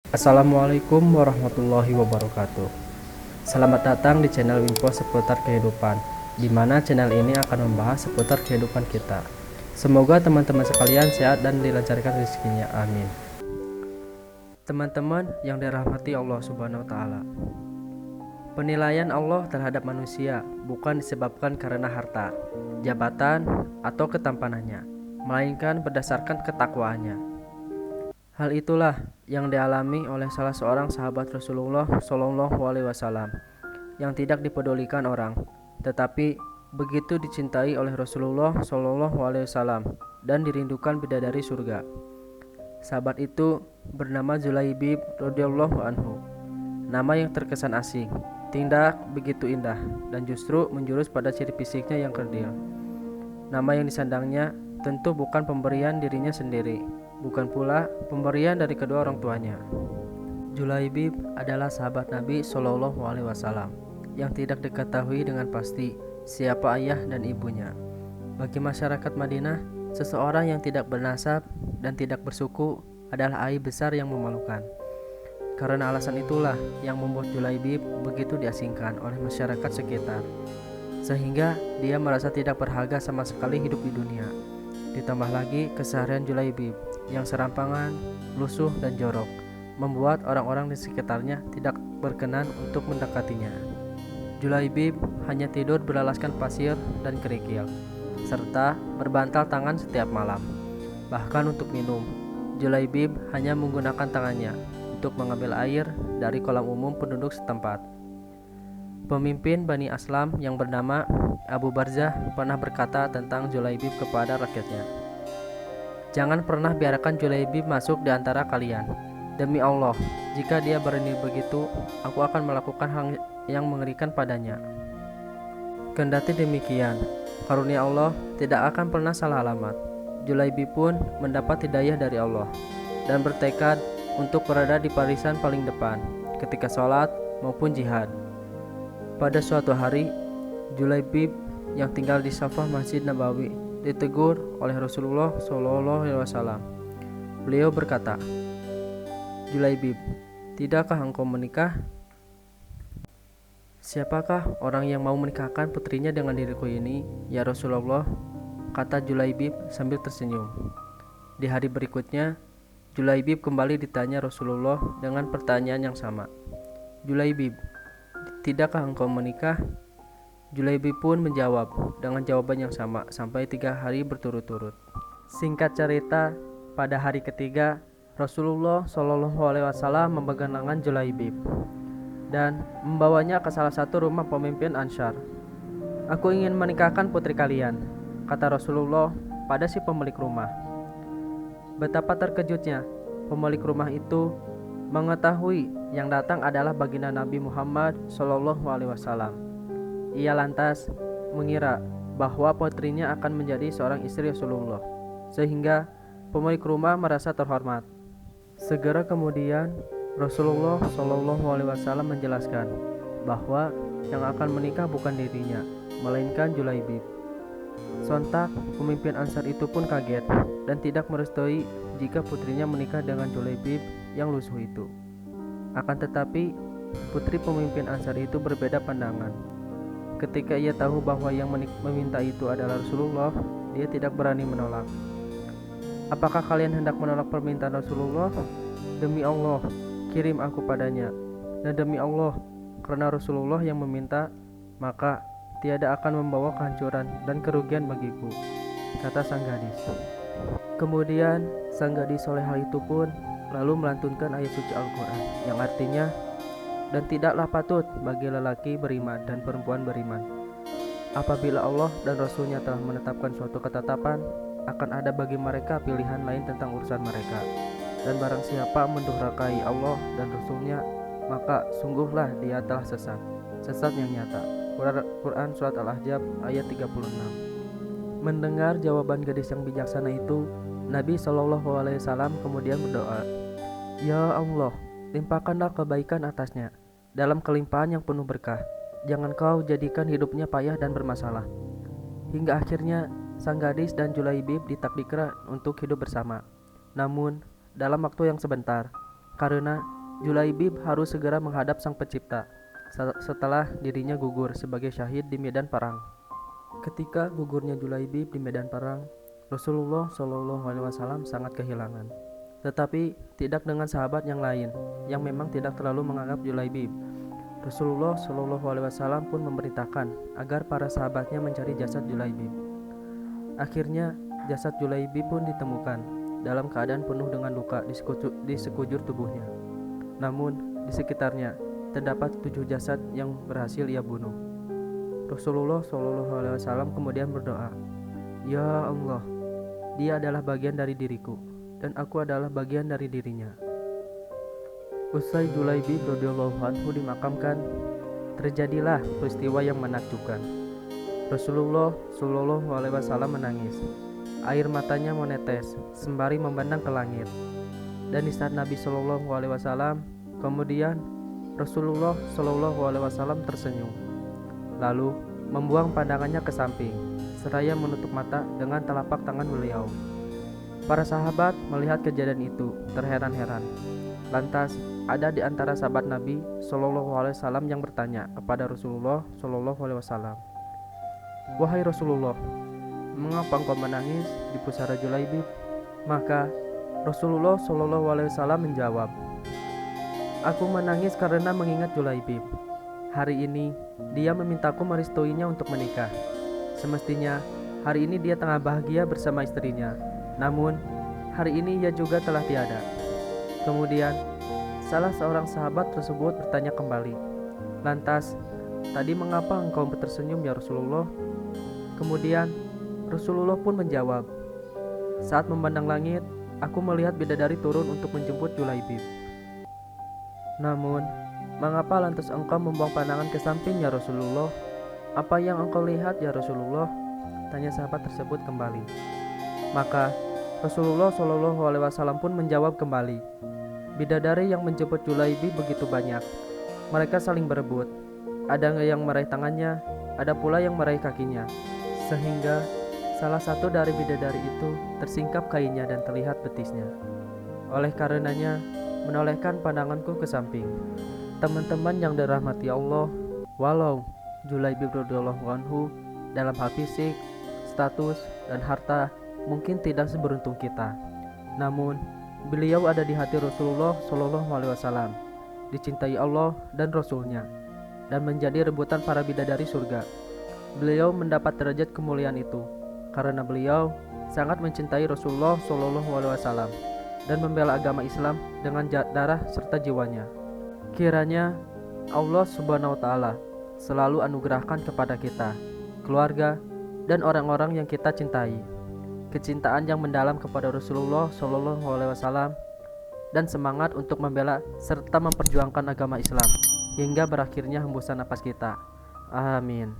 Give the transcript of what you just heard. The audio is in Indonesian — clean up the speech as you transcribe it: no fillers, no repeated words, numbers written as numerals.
Assalamualaikum warahmatullahi wabarakatuh. Selamat datang di channel info seputar kehidupan, di mana channel ini akan membahas seputar kehidupan kita. Semoga teman-teman sekalian sehat dan dilancarkan rezekinya. Amin. Teman-teman yang dirahmati Allah Subhanahu wa taala. Penilaian Allah terhadap manusia bukan disebabkan karena harta, jabatan, atau ketampanannya, melainkan berdasarkan ketakwaannya. Hal itulah yang dialami oleh salah seorang sahabat Rasulullah Shallallahu Alaihi Wasallam yang tidak dipedulikan orang, tetapi begitu dicintai oleh Rasulullah Shallallahu Alaihi Wasallam dan dirindukan bidadari surga. Sahabat itu bernama Julaibib radhiyallahu anhu. Nama yang terkesan asing, tindak begitu indah, dan justru menjurus pada ciri fisiknya yang kerdil. Nama yang disandangnya tentu bukan pemberian dirinya sendiri, bukan pula pemberian dari kedua orang tuanya. Julaibib adalah sahabat Nabi Shallallahu Alaihi Wasallam yang tidak diketahui dengan pasti siapa ayah dan ibunya. Bagi masyarakat Madinah, seseorang yang tidak bernasab dan tidak bersuku adalah aib besar yang memalukan. Karena alasan itulah yang membuat Julaibib begitu diasingkan oleh masyarakat sekitar, sehingga dia merasa tidak berharga sama sekali hidup di dunia. Ditambah lagi keseharian Julaibib yang serampangan, lusuh, dan jorok membuat orang-orang di sekitarnya tidak berkenan untuk mendekatinya. Julaibib hanya tidur beralaskan pasir dan kerikil, serta berbantal tangan setiap malam. Bahkan untuk minum, Julaibib hanya menggunakan tangannya untuk mengambil air dari kolam umum penduduk setempat. Pemimpin Bani Aslam yang bernama Abu Barzah pernah berkata tentang Julaibib kepada rakyatnya, "Jangan pernah biarkan Julaibib masuk di antara kalian. Demi Allah, jika dia berani begitu, aku akan melakukan hal yang mengerikan padanya." Kendati demikian, karunia Allah tidak akan pernah salah alamat. Julaibib pun mendapat hidayah dari Allah dan bertekad untuk berada di barisan paling depan ketika sholat maupun jihad. Pada suatu hari, Julaibib yang tinggal di Safah Masjid Nabawi ditegur oleh Rasulullah Shallallahu Alaihi Wasallam. Beliau berkata, "Julaibib, tidakkah engkau menikah?" "Siapakah orang yang mau menikahkan putrinya dengan diriku ini, ya Rasulullah?" kata Julaibib sambil tersenyum. Di hari berikutnya, Julaibib kembali ditanya Rasulullah dengan pertanyaan yang sama. "Julaibib, tidakkah engkau menikah?" Julaibib pun menjawab dengan jawaban yang sama sampai 3 hari berturut-turut. Singkat cerita, pada hari ketiga, Rasulullah Shallallahu Alaihi Wasallam memegang tangan Julaibib dan membawanya ke salah satu rumah pemimpin Ansar. "Aku ingin menikahkan putri kalian," kata Rasulullah pada si pemilik rumah. Betapa terkejutnya pemilik rumah itu mengetahui yang datang adalah baginda Nabi Muhammad Shallallahu Alaihi Wasallam. Ia lantas mengira bahwa putrinya akan menjadi seorang istri Rasulullah, sehingga pemilik rumah merasa terhormat. Segera kemudian Rasulullah Shallallahu Alaihi Wasallam menjelaskan bahwa yang akan menikah bukan dirinya, melainkan Julaibib. Sontak pemimpin Ansar itu pun kaget dan tidak merestui jika putrinya menikah dengan Julaibib yang lusuh itu. Akan tetapi putri pemimpin Ansar itu berbeda pandangan. Ketika ia tahu bahwa yang meminta itu adalah Rasulullah, dia tidak berani menolak. "Apakah kalian hendak menolak permintaan Rasulullah? Demi Allah, kirim aku padanya. Dan demi Allah, karena Rasulullah yang meminta, maka tiada akan membawa kehancuran dan kerugian bagiku," kata sang gadis. Kemudian sang gadis oleh hal itu pun lalu melantunkan ayat suci Al-Quran yang artinya, "Dan tidaklah patut bagi lelaki beriman dan perempuan beriman. Apabila Allah dan Rasulnya telah menetapkan suatu ketetapan, akan ada bagi mereka pilihan lain tentang urusan mereka. Dan barang siapa mendurhakai Allah dan Rasulnya, maka sungguhlah dia telah sesat yang nyata." Quran Surat Al-Ahzab ayat 36. Mendengar jawaban gadis yang bijaksana itu, Nabi Shallallahu Alaihi Wasallam kemudian berdoa, "Ya Allah, limpahkanlah kebaikan atasnya dalam kelimpahan yang penuh berkah. Jangan kau jadikan hidupnya payah dan bermasalah." Hingga akhirnya sang gadis dan Julaibib ditakdirkan untuk hidup bersama. Namun dalam waktu yang sebentar, karena Julaibib harus segera menghadap Sang Pencipta setelah dirinya gugur sebagai syahid di medan perang. Ketika gugurnya Julaibib di medan perang, Rasulullah Shallallahu Alaihi Wasallam sangat kehilangan. Tetapi tidak dengan sahabat yang lain yang memang tidak terlalu menganggap Julaibib. Rasulullah Shallallahu Alaihi Wasallam pun memerintahkan agar para sahabatnya mencari jasad Julaibib. Akhirnya jasad Julaibib pun ditemukan dalam keadaan penuh dengan luka di sekujur tubuhnya. Namun di sekitarnya terdapat 7 jasad yang berhasil ia bunuh. Rasulullah SAW kemudian berdoa, "Ya Allah, dia adalah bagian dari diriku dan aku adalah bagian dari dirinya." Usai Julaibib radhiyallahu anhu dimakamkan, terjadilah peristiwa yang menakjubkan. Rasulullah SAW menangis. Air matanya menetes sembari memandang ke langit. Dan di saat Nabi SAW, kemudian Rasulullah SAW tersenyum, lalu membuang pandangannya ke samping, seraya menutup mata dengan telapak tangan beliau. Para sahabat melihat kejadian itu terheran-heran. Lantas ada di antara sahabat Nabi SAW yang bertanya kepada Rasulullah SAW, "Wahai Rasulullah, mengapa engkau menangis di pusara Julaibib?" Maka Rasulullah SAW menjawab, "Aku menangis karena mengingat Julaibib. Hari ini dia memintaku merestuinya untuk menikah. Semestinya hari ini dia tengah bahagia bersama istrinya. Namun hari ini ia juga telah tiada." Kemudian salah seorang sahabat tersebut bertanya kembali, "Lantas tadi mengapa engkau tersenyum ya Rasulullah?" Kemudian Rasulullah pun menjawab, "Saat memandang langit, aku melihat bidadari turun untuk menjemput Julaibib." "Namun, mengapa lantas engkau membuang pandangan ke samping ya Rasulullah? Apa yang engkau lihat ya Rasulullah?" tanya sahabat tersebut kembali. Maka Rasulullah SAW pun menjawab kembali, "Bidadari yang menjemput Julaibib begitu banyak. Mereka saling berebut. Ada yang meraih tangannya, ada pula yang meraih kakinya. Sehingga salah satu dari bidadari itu tersingkap kainnya dan terlihat betisnya. Oleh karenanya, menolehkan pandanganku ke samping." Teman-teman yang dirahmati Allah, walau Julaibib radhiyallahu anhu dalam hal fisik, status, dan harta mungkin tidak seberuntung kita, namun beliau ada di hati Rasulullah SAW, dicintai Allah dan Rasulnya, dan menjadi rebutan para bidadari surga. Beliau mendapat derajat kemuliaan itu karena beliau sangat mencintai Rasulullah SAW dan membela agama Islam dengan darah serta jiwanya. Kiranya Allah Subhanahu wa Ta'ala selalu anugerahkan kepada kita, keluarga, dan orang-orang yang kita cintai kecintaan yang mendalam kepada Rasulullah SAW dan semangat untuk membela serta memperjuangkan agama Islam hingga berakhirnya hembusan napas kita. Amin.